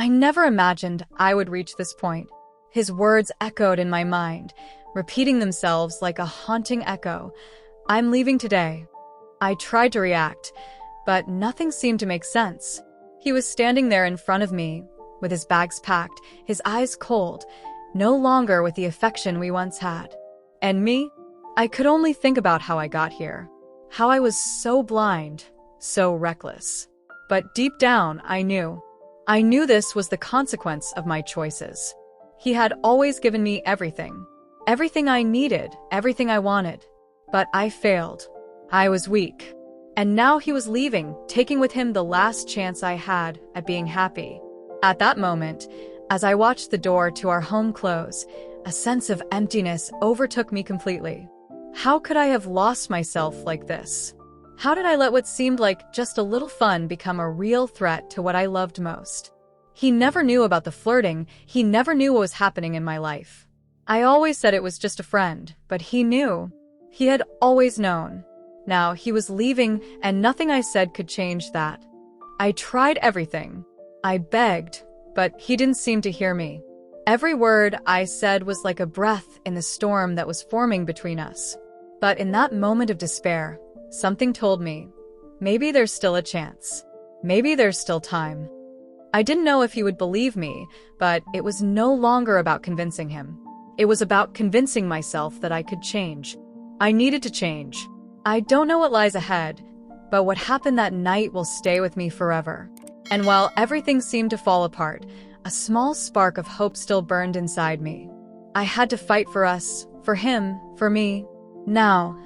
I never imagined I would reach this point. His words echoed in my mind, repeating themselves like a haunting echo. "I'm leaving today." I tried to react, but nothing seemed to make sense. He was standing there in front of me, with his bags packed, his eyes cold, no longer with the affection we once had. And me? I could only think about how I got here. How I was so blind, so reckless. But deep down, I knew. I knew this was the consequence of my choices. He had always given me everything. Everything I needed, everything I wanted. But I failed. I was weak. And now he was leaving, taking with him the last chance I had at being happy. At that moment, as I watched the door to our home close, a sense of emptiness overtook me completely. How could I have lost myself like this? How did I let what seemed like just a little fun become a real threat to what I loved most? He never knew about the flirting. He never knew what was happening in my life. I always said it was just a friend, but he knew. He had always known. Now he was leaving, and nothing I said could change that. I tried everything. I begged, but he didn't seem to hear me. Every word I said was like a breath in the storm that was forming between us. But in that moment of despair, something told me, maybe there's still a chance. Maybe there's still time. I didn't know if he would believe me, but it was no longer about convincing him. It was about convincing myself that I could change. I needed to change. I don't know what lies ahead, but what happened that night will stay with me forever. And while everything seemed to fall apart, a small spark of hope still burned inside me. I had to fight for us, for him, for me. Now,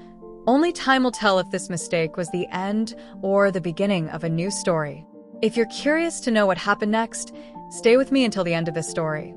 only time will tell if this mistake was the end or the beginning of a new story. If you're curious to know what happened next, stay with me until the end of this story.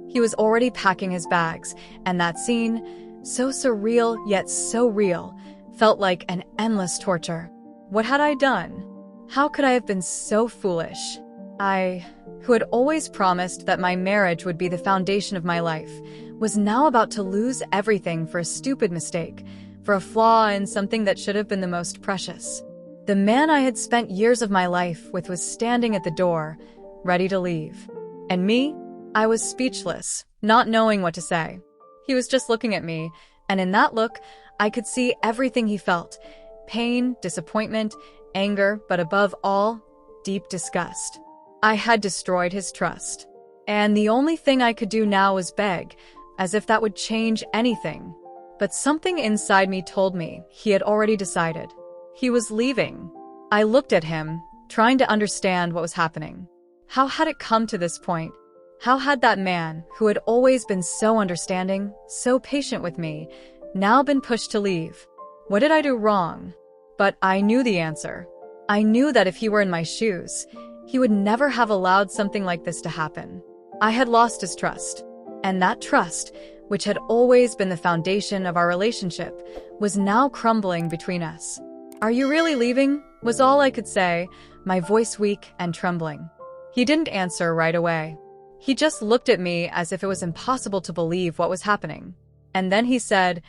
He was already packing his bags, and that scene, so surreal yet so real, felt like an endless torture. What had I done? How could I have been so foolish? I, who had always promised that my marriage would be the foundation of my life, was now about to lose everything for a stupid mistake, for a flaw in something that should have been the most precious. The man I had spent years of my life with was standing at the door, ready to leave. And me? I was speechless, not knowing what to say. He was just looking at me, and in that look, I could see everything he felt: pain, disappointment, anger, but above all, deep disgust. I had destroyed his trust. And the only thing I could do now was beg, as if that would change anything. But something inside me told me he had already decided. He was leaving. I looked at him, trying to understand what was happening. How had it come to this point? How had that man, who had always been so understanding, so patient with me, now been pushed to leave? What did I do wrong? But I knew the answer. I knew that if he were in my shoes, he would never have allowed something like this to happen. I had lost his trust. And that trust, which had always been the foundation of our relationship, was now crumbling between us. "Are you really leaving?" was all I could say, my voice weak and trembling. He didn't answer right away. He just looked at me as if it was impossible to believe what was happening. And then he said,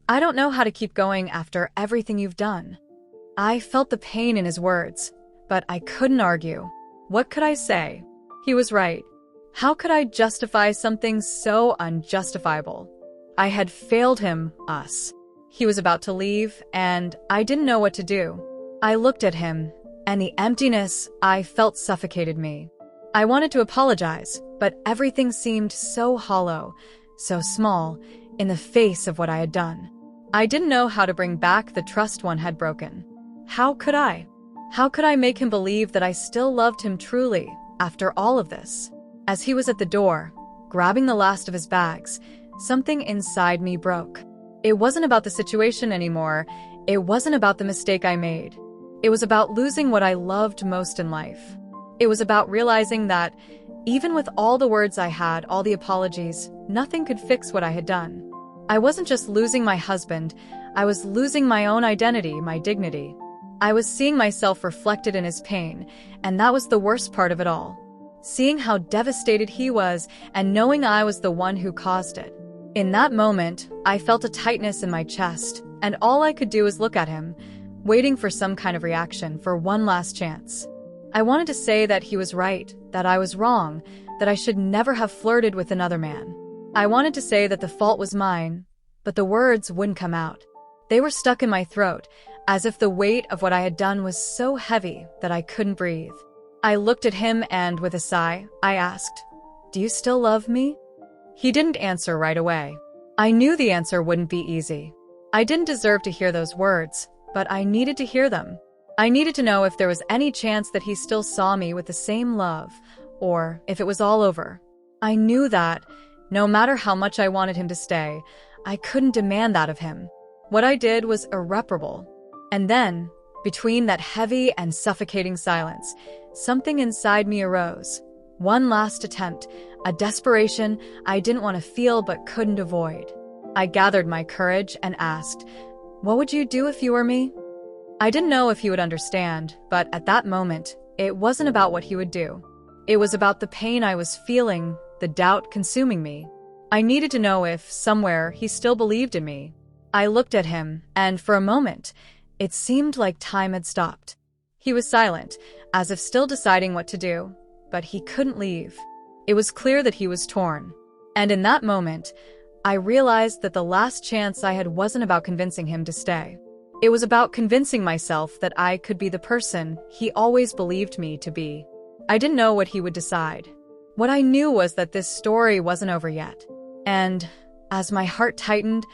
"I don't know how to keep going after everything you've done." I felt the pain in his words, but I couldn't argue. What could I say? He was right. How could I justify something so unjustifiable? I had failed him, us. He was about to leave, and I didn't know what to do. I looked at him, and the emptiness I felt suffocated me. I wanted to apologize, but everything seemed so hollow, so small, in the face of what I had done. I didn't know how to bring back the trust one had broken. How could I? How could I make him believe that I still loved him truly after all of this? As he was at the door, grabbing the last of his bags, something inside me broke. It wasn't about the situation anymore. It wasn't about the mistake I made. It was about losing what I loved most in life. It was about realizing that, even with all the words I had, all the apologies, nothing could fix what I had done. I wasn't just losing my husband, I was losing my own identity, my dignity. I was seeing myself reflected in his pain, and that was the worst part of it all. Seeing how devastated he was, and knowing I was the one who caused it. In that moment, I felt a tightness in my chest, and all I could do was look at him, waiting for some kind of reaction, for one last chance. I wanted to say that he was right, that I was wrong, that I should never have flirted with another man. I wanted to say that the fault was mine, but the words wouldn't come out. They were stuck in my throat, as if the weight of what I had done was so heavy that I couldn't breathe. I looked at him and, with a sigh, I asked, "Do you still love me?" He didn't answer right away. I knew the answer wouldn't be easy. I didn't deserve to hear those words, but I needed to hear them. I needed to know if there was any chance that he still saw me with the same love, or if it was all over. I knew that, no matter how much I wanted him to stay, I couldn't demand that of him. What I did was irreparable. And then, between that heavy and suffocating silence, something inside me arose. One last attempt, a desperation I didn't want to feel but couldn't avoid. I gathered my courage and asked, "What would you do if you were me?" I didn't know if he would understand, but at that moment, it wasn't about what he would do. It was about the pain I was feeling, the doubt consuming me. I needed to know if, somewhere, he still believed in me. I looked at him, and for a moment, it seemed like time had stopped. He was silent, as if still deciding what to do, but he couldn't leave. It was clear that he was torn. And in that moment, I realized that the last chance I had wasn't about convincing him to stay. It was about convincing myself that I could be the person he always believed me to be. I didn't know what he would decide. What I knew was that this story wasn't over yet. And, as my heart tightened,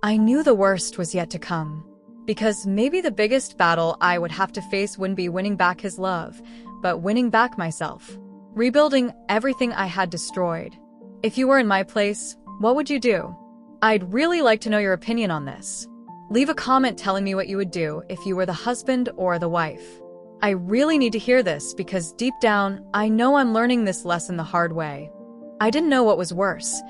I knew the worst was yet to come. Because maybe the biggest battle I would have to face wouldn't be winning back his love, but winning back myself. Rebuilding everything I had destroyed. If you were in my place, what would you do? I'd really like to know your opinion on this. Leave a comment telling me what you would do if you were the husband or the wife. I really need to hear this because deep down, I know I'm learning this lesson the hard way. I didn't know what was worse,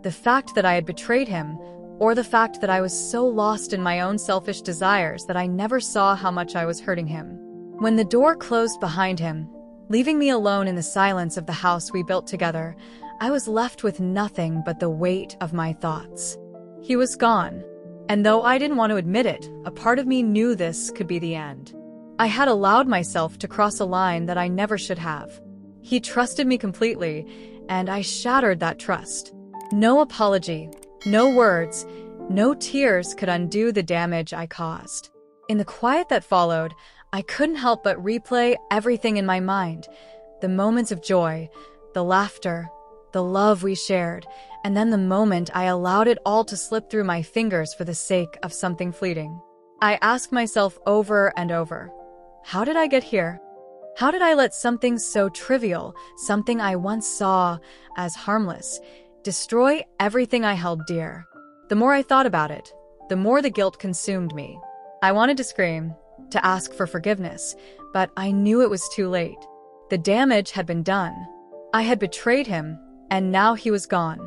the fact that I had betrayed him, or the fact that I was so lost in my own selfish desires that I never saw how much I was hurting him. When the door closed behind him, leaving me alone in the silence of the house we built together, I was left with nothing but the weight of my thoughts. He was gone. And though I didn't want to admit it, a part of me knew this could be the end. I had allowed myself to cross a line that I never should have. He trusted me completely, and I shattered that trust. No apology, no words, no tears could undo the damage I caused. In the quiet that followed, I couldn't help but replay everything in my mind. The moments of joy, the laughter, the love we shared, and then the moment I allowed it all to slip through my fingers for the sake of something fleeting. I asked myself over and over, how did I get here? How did I let something so trivial, something I once saw as harmless, destroy everything I held dear? The more I thought about it, the more the guilt consumed me. I wanted to scream, to ask for forgiveness, but I knew it was too late. The damage had been done. I had betrayed him, and now he was gone.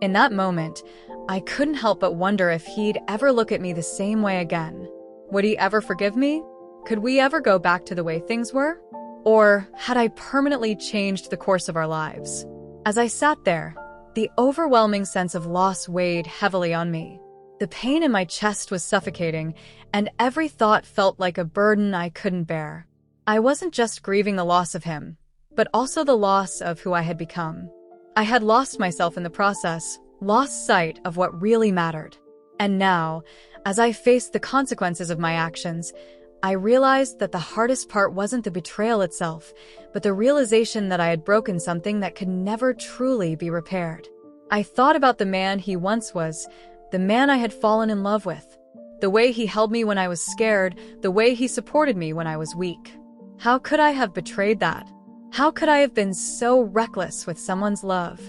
In that moment, I couldn't help but wonder if he'd ever look at me the same way again. Would he ever forgive me? Could we ever go back to the way things were? Or had I permanently changed the course of our lives? As I sat there, the overwhelming sense of loss weighed heavily on me. The pain in my chest was suffocating, and every thought felt like a burden I couldn't bear. I wasn't just grieving the loss of him, but also the loss of who I had become. I had lost myself in the process, lost sight of what really mattered. And now, as I faced the consequences of my actions, I realized that the hardest part wasn't the betrayal itself, but the realization that I had broken something that could never truly be repaired. I thought about the man he once was, the man I had fallen in love with, the way he held me when I was scared, the way he supported me when I was weak. How could I have betrayed that? How could I have been so reckless with someone's love?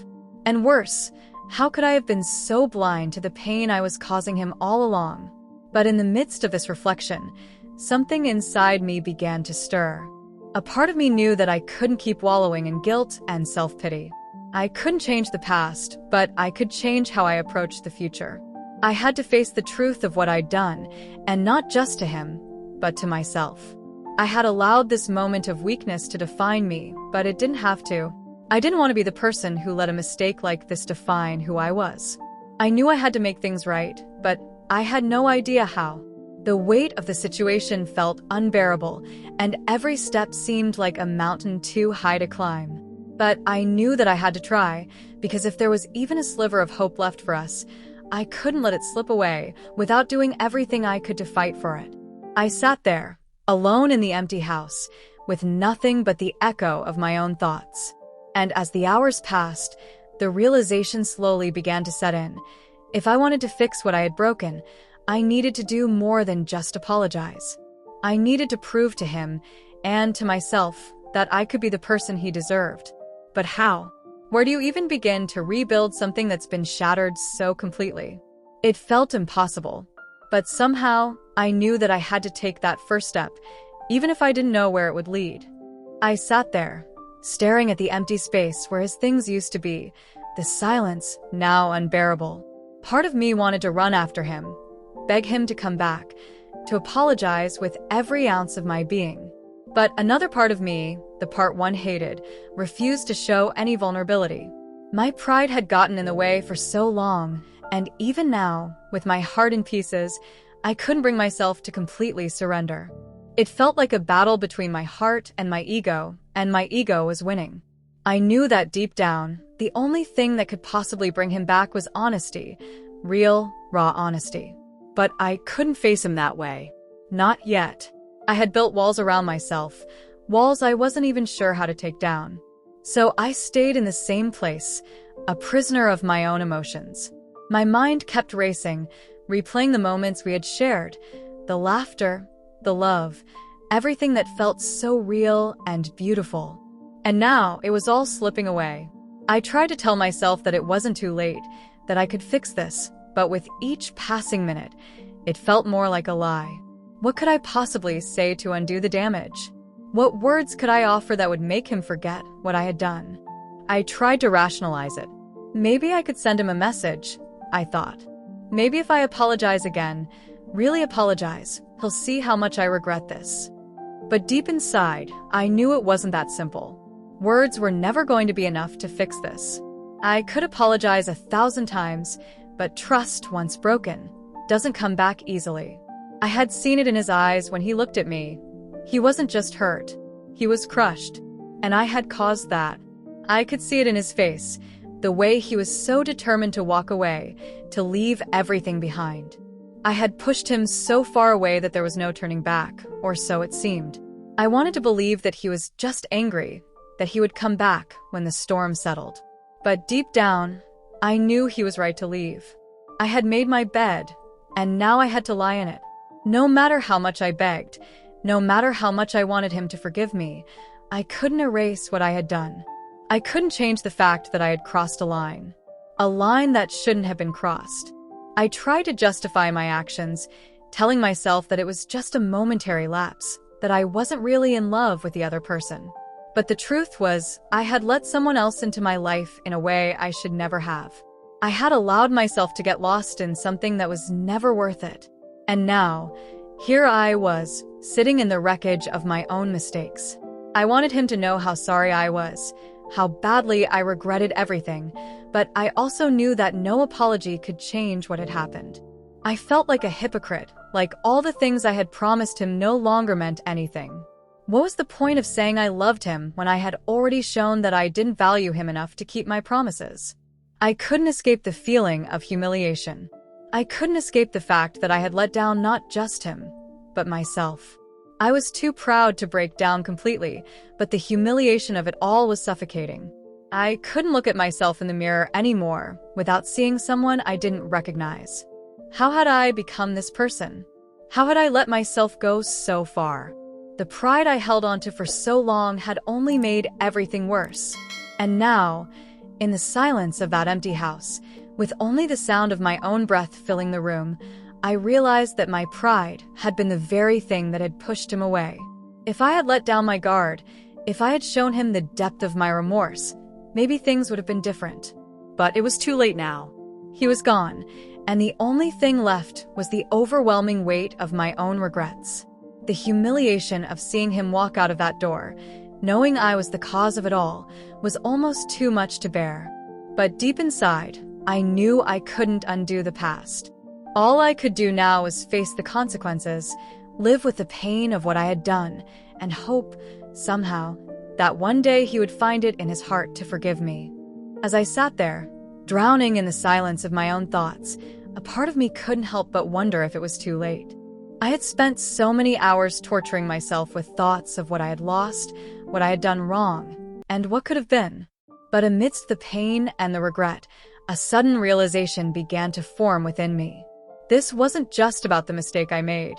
And worse, how could I have been so blind to the pain I was causing him all along? But in the midst of this reflection, something inside me began to stir. A part of me knew that I couldn't keep wallowing in guilt and self-pity. I couldn't change the past, but I could change how I approached the future. I had to face the truth of what I'd done, and not just to him, but to myself. I had allowed this moment of weakness to define me, but it didn't have to. I didn't want to be the person who let a mistake like this define who I was. I knew I had to make things right, but I had no idea how. The weight of the situation felt unbearable, and every step seemed like a mountain too high to climb. But I knew that I had to try, because if there was even a sliver of hope left for us, I couldn't let it slip away without doing everything I could to fight for it. I sat there, alone in the empty house, with nothing but the echo of my own thoughts. And as the hours passed, the realization slowly began to set in. If I wanted to fix what I had broken, I needed to do more than just apologize. I needed to prove to him and to myself that I could be the person he deserved. But how? Where do you even begin to rebuild something that's been shattered so completely? It felt impossible, but somehow I knew that I had to take that first step, even if I didn't know where it would lead. I sat there, staring at the empty space where his things used to be, the silence now unbearable. Part of me wanted to run after him, beg him to come back, to apologize with every ounce of my being. But another part of me, the part one hated, refused to show any vulnerability. My pride had gotten in the way for so long, and even now, with my heart in pieces, I couldn't bring myself to completely surrender. It felt like a battle between my heart and my ego was winning. I knew that deep down, the only thing that could possibly bring him back was honesty, real, raw honesty. But I couldn't face him that way. Not yet. I had built walls around myself, walls I wasn't even sure how to take down. So I stayed in the same place, a prisoner of my own emotions. My mind kept racing, replaying the moments we had shared, the laughter, the love, everything that felt so real and beautiful. And now it was all slipping away. I tried to tell myself that it wasn't too late, that I could fix this, but with each passing minute, it felt more like a lie. What could I possibly say to undo the damage? What words could I offer that would make him forget what I had done? I tried to rationalize it. Maybe I could send him a message, I thought. Maybe if I apologize again, really apologize, he'll see how much I regret this. But deep inside, I knew it wasn't that simple. Words were never going to be enough to fix this. I could apologize 1,000 times, but trust, once broken, doesn't come back easily. I had seen it in his eyes when he looked at me. He wasn't just hurt, he was crushed, and I had caused that. I could see it in his face, the way he was so determined to walk away, to leave everything behind. I had pushed him so far away that there was no turning back, or so it seemed. I wanted to believe that he was just angry, that he would come back when the storm settled. But deep down, I knew he was right to leave. I had made my bed, and now I had to lie in it. No matter how much I begged, no matter how much I wanted him to forgive me, I couldn't erase what I had done. I couldn't change the fact that I had crossed a line that shouldn't have been crossed. I tried to justify my actions, telling myself that it was just a momentary lapse, that I wasn't really in love with the other person. But the truth was, I had let someone else into my life in a way I should never have. I had allowed myself to get lost in something that was never worth it. And now, here I was, sitting in the wreckage of my own mistakes. I wanted him to know how sorry I was, how badly I regretted everything, but I also knew that no apology could change what had happened. I felt like a hypocrite, like all the things I had promised him no longer meant anything. What was the point of saying I loved him when I had already shown that I didn't value him enough to keep my promises? I couldn't escape the feeling of humiliation. I couldn't escape the fact that I had let down not just him, but myself. I was too proud to break down completely, but the humiliation of it all was suffocating. I couldn't look at myself in the mirror anymore without seeing someone I didn't recognize. How had I become this person? How had I let myself go so far? The pride I held onto for so long had only made everything worse. And now, in the silence of that empty house, with only the sound of my own breath filling the room, I realized that my pride had been the very thing that had pushed him away. If I had let down my guard, if I had shown him the depth of my remorse, maybe things would have been different. But it was too late now. He was gone, and the only thing left was the overwhelming weight of my own regrets. The humiliation of seeing him walk out of that door, knowing I was the cause of it all, was almost too much to bear. But deep inside, I knew I couldn't undo the past. All I could do now was face the consequences, live with the pain of what I had done, and hope, somehow, that one day he would find it in his heart to forgive me. As I sat there, drowning in the silence of my own thoughts, a part of me couldn't help but wonder if it was too late. I had spent so many hours torturing myself with thoughts of what I had lost, what I had done wrong, and what could have been. But amidst the pain and the regret, a sudden realization began to form within me. This wasn't just about the mistake I made.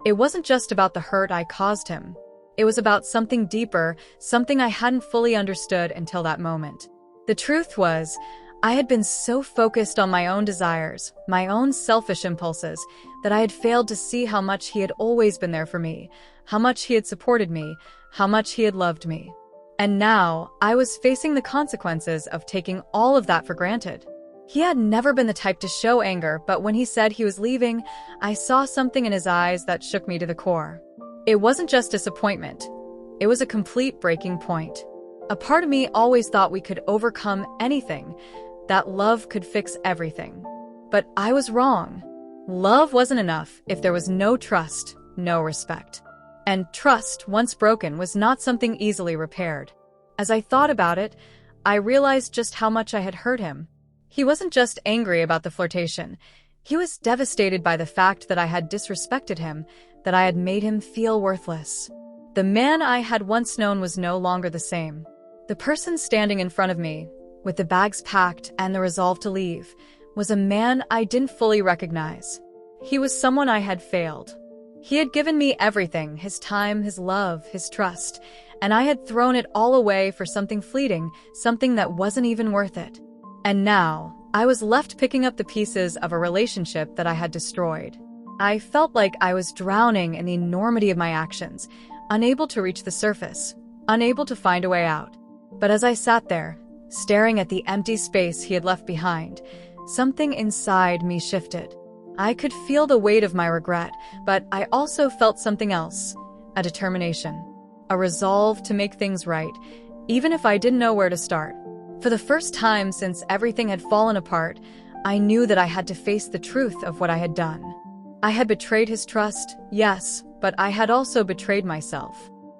It wasn't just about the hurt I caused him. It was about something deeper, something I hadn't fully understood until that moment. The truth was, I had been so focused on my own desires, my own selfish impulses, that I had failed to see how much he had always been there for me, how much he had supported me, how much he had loved me. And now, I was facing the consequences of taking all of that for granted. He had never been the type to show anger, but when he said he was leaving, I saw something in his eyes that shook me to the core. It wasn't just disappointment. It was a complete breaking point. A part of me always thought we could overcome anything, that love could fix everything. But I was wrong. Love wasn't enough if there was no trust, no respect. And trust, once broken, was not something easily repaired. As I thought about it, I realized just how much I had hurt him. He wasn't just angry about the flirtation. He was devastated by the fact that I had disrespected him, that I had made him feel worthless. The man I had once known was no longer the same. The person standing in front of me, with the bags packed and the resolve to leave, was a man I didn't fully recognize. He was someone I had failed. He had given me everything, his time, his love, his trust, and I had thrown it all away for something fleeting, something that wasn't even worth it. And now, I was left picking up the pieces of a relationship that I had destroyed. I felt like I was drowning in the enormity of my actions, unable to reach the surface, unable to find a way out. But as I sat there, staring at the empty space he had left behind, something inside me shifted. I could feel the weight of my regret, but I also felt something else, a determination, a resolve to make things right, even if I didn't know where to start. For the first time since everything had fallen apart, I knew that I had to face the truth of what I had done. I had betrayed his trust, yes, but I had also betrayed myself.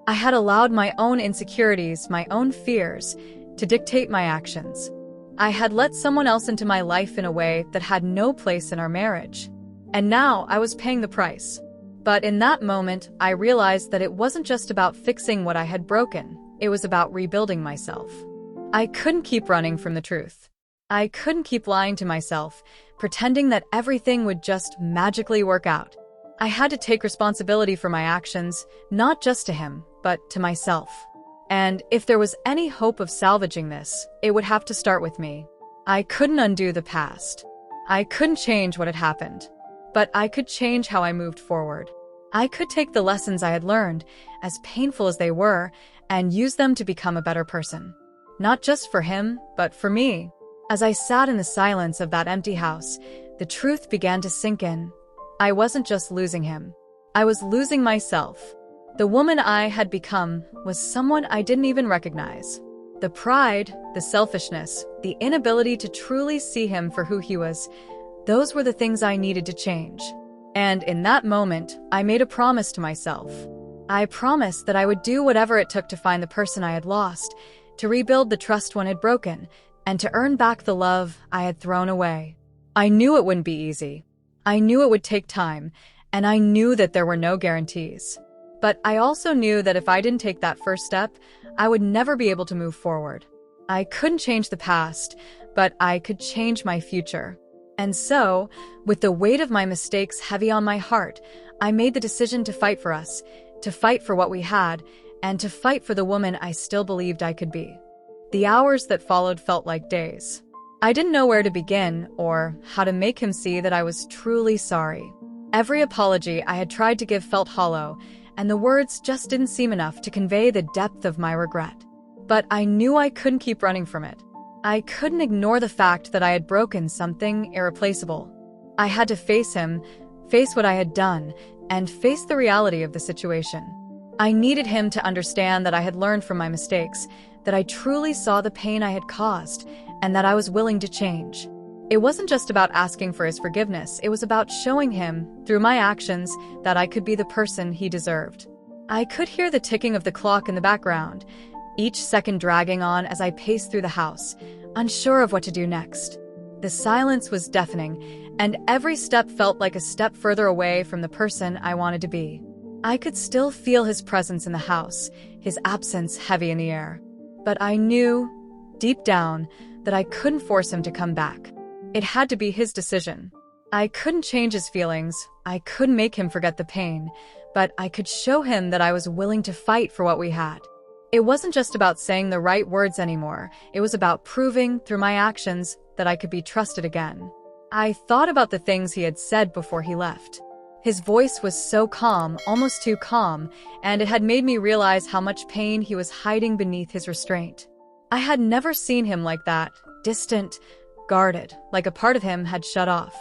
I had allowed my own insecurities, my own fears, to dictate my actions. I had let someone else into my life in a way that had no place in our marriage. And now I was paying the price. But in that moment, I realized that it wasn't just about fixing what I had broken. It was about rebuilding myself. I couldn't keep running from the truth. I couldn't keep lying to myself, pretending that everything would just magically work out. I had to take responsibility for my actions, not just to him, but to myself. And if there was any hope of salvaging this, it would have to start with me. I couldn't undo the past. I couldn't change what had happened. But I could change how I moved forward. I could take the lessons I had learned, as painful as they were, and use them to become a better person. Not just for him, but for me. As I sat in the silence of that empty house, the truth began to sink in. I wasn't just losing him. I was losing myself. The woman I had become was someone I didn't even recognize. The pride, the selfishness, the inability to truly see him for who he was, those were the things I needed to change. And in that moment, I made a promise to myself. I promised that I would do whatever it took to find the person I had lost, to rebuild the trust one had broken, and to earn back the love I had thrown away. I knew it wouldn't be easy. I knew it would take time, and I knew that there were no guarantees. But I also knew that if I didn't take that first step, I would never be able to move forward. I couldn't change the past, but I could change my future. And so, with the weight of my mistakes heavy on my heart, I made the decision to fight for us, to fight for what we had, and to fight for the woman I still believed I could be. The hours that followed felt like days. I didn't know where to begin or how to make him see that I was truly sorry. Every apology I had tried to give felt hollow, and the words just didn't seem enough to convey the depth of my regret. But I knew I couldn't keep running from it. I couldn't ignore the fact that I had broken something irreplaceable. I had to face him, face what I had done, and face the reality of the situation. I needed him to understand that I had learned from my mistakes, that I truly saw the pain I had caused, and that I was willing to change. It wasn't just about asking for his forgiveness, it was about showing him, through my actions, that I could be the person he deserved. I could hear the ticking of the clock in the background, each second dragging on as I paced through the house, unsure of what to do next. The silence was deafening, and every step felt like a step further away from the person I wanted to be. I could still feel his presence in the house, his absence heavy in the air. But I knew, deep down, that I couldn't force him to come back. It had to be his decision. I couldn't change his feelings, I couldn't make him forget the pain, but I could show him that I was willing to fight for what we had. It wasn't just about saying the right words anymore, it was about proving, through my actions, that I could be trusted again. I thought about the things he had said before he left. His voice was so calm, almost too calm, and it had made me realize how much pain he was hiding beneath his restraint. I had never seen him like that, distant, guarded, like a part of him had shut off.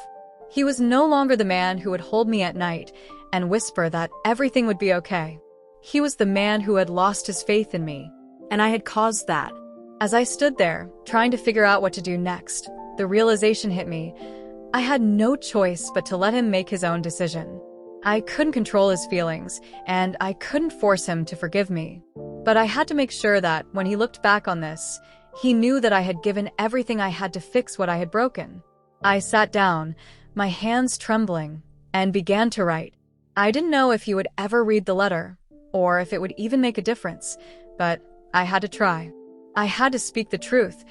He was no longer the man who would hold me at night and whisper that everything would be okay. He was the man who had lost his faith in me, and I had caused that. As I stood there, trying to figure out what to do next, the realization hit me. I had no choice but to let him make his own decision. I couldn't control his feelings, and I couldn't force him to forgive me. But I had to make sure that, when he looked back on this, he knew that I had given everything I had to fix what I had broken. I sat down, my hands trembling, and began to write. I didn't know if he would ever read the letter, or if it would even make a difference, but I had to try. I had to speak the truth,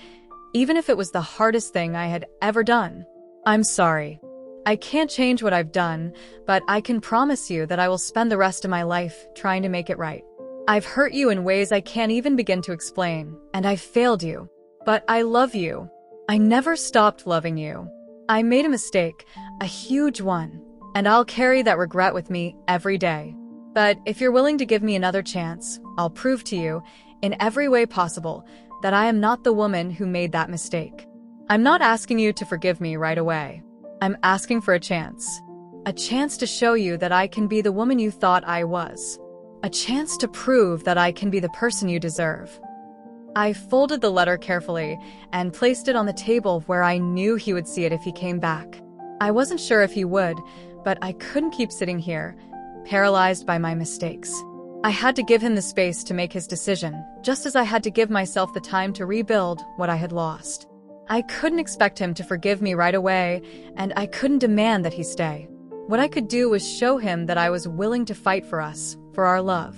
even if it was the hardest thing I had ever done. I'm sorry. I can't change what I've done, but I can promise you that I will spend the rest of my life trying to make it right. I've hurt you in ways I can't even begin to explain, and I've failed you. But I love you. I never stopped loving you. I made a mistake, a huge one, and I'll carry that regret with me every day. But if you're willing to give me another chance, I'll prove to you, in every way possible, that I am not the woman who made that mistake. I'm not asking you to forgive me right away. I'm asking for a chance to show you that I can be the woman you thought I was. A chance to prove that I can be the person you deserve. I folded the letter carefully and placed it on the table where I knew he would see it if he came back. I wasn't sure if he would, but I couldn't keep sitting here, paralyzed by my mistakes. I had to give him the space to make his decision, just as I had to give myself the time to rebuild what I had lost. I couldn't expect him to forgive me right away, and I couldn't demand that he stay. What I could do was show him that I was willing to fight for us, for our love.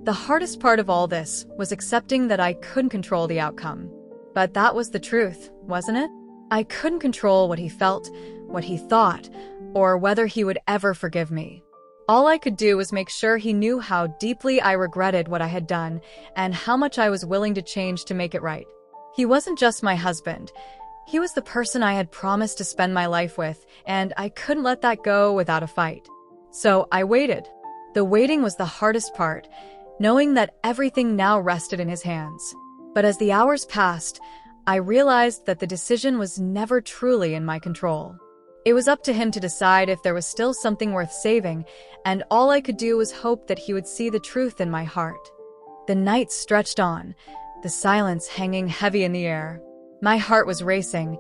The hardest part of all this was accepting that I couldn't control the outcome. But that was the truth, wasn't it? I couldn't control what he felt, what he thought, or whether he would ever forgive me. All I could do was make sure he knew how deeply I regretted what I had done and how much I was willing to change to make it right. He wasn't just my husband. He was the person I had promised to spend my life with, and I couldn't let that go without a fight. So I waited. The waiting was the hardest part, knowing that everything now rested in his hands. But as the hours passed, I realized that the decision was never truly in my control. It was up to him to decide if there was still something worth saving, and all I could do was hope that he would see the truth in my heart. The night stretched on, the silence hanging heavy in the air. My heart was racing,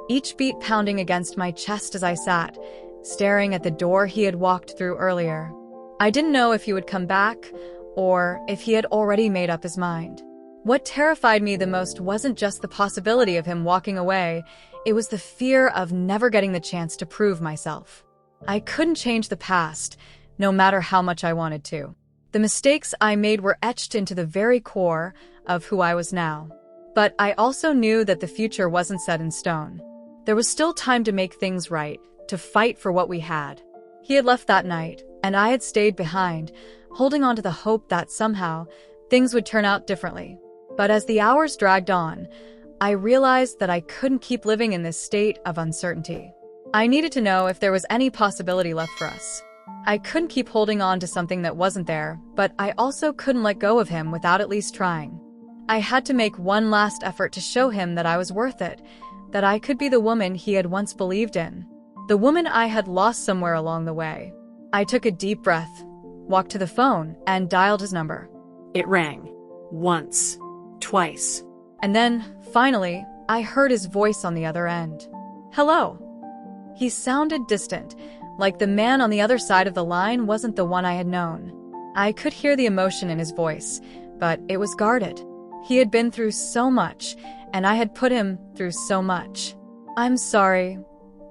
each beat pounding against my chest as I sat, staring at the door he had walked through earlier. I didn't know if he would come back, or if he had already made up his mind. What terrified me the most wasn't just the possibility of him walking away, it was the fear of never getting the chance to prove myself. I couldn't change the past, no matter how much I wanted to. The mistakes I made were etched into the very core of who I was now. But I also knew that the future wasn't set in stone. There was still time to make things right, to fight for what we had. He had left that night, and I had stayed behind, holding on to the hope that somehow things would turn out differently. But as the hours dragged on, I realized that I couldn't keep living in this state of uncertainty. I needed to know if there was any possibility left for us. I couldn't keep holding on to something that wasn't there, but I also couldn't let go of him without at least trying. I had to make one last effort to show him that I was worth it, that I could be the woman he had once believed in, the woman I had lost somewhere along the way. I took a deep breath, walked to the phone, and dialed his number. It rang. Once. Twice. And then, finally, I heard his voice on the other end. Hello. He sounded distant, like the man on the other side of the line wasn't the one I had known. I could hear the emotion in his voice, but it was guarded. He had been through so much, and I had put him through so much. "I'm sorry,"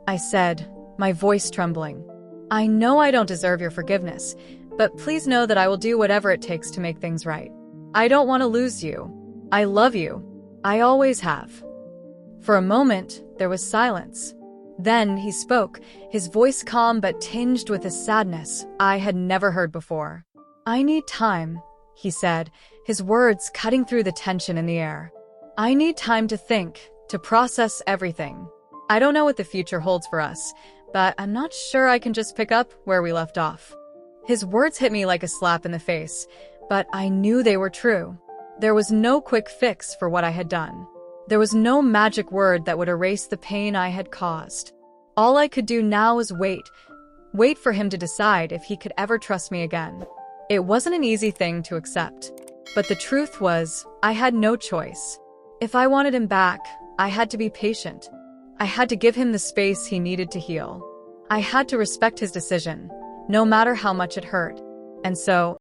I said, my voice trembling. "I know I don't deserve your forgiveness, but please know that I will do whatever it takes to make things right. I don't want to lose you. I love you. I always have." For a moment, there was silence. Then he spoke, his voice calm but tinged with a sadness I had never heard before. "I need time," he said, his words cutting through the tension in the air. "I need time to think, to process everything. I don't know what the future holds for us, but I'm not sure I can just pick up where we left off." His words hit me like a slap in the face, but I knew they were true. There was no quick fix for what I had done. There was no magic word that would erase the pain I had caused. All I could do now was wait for him to decide if he could ever trust me again. It wasn't an easy thing to accept, but the truth was, I had no choice. If I wanted him back, I had to be patient. I had to give him the space he needed to heal. I had to respect his decision, no matter how much it hurt. And so,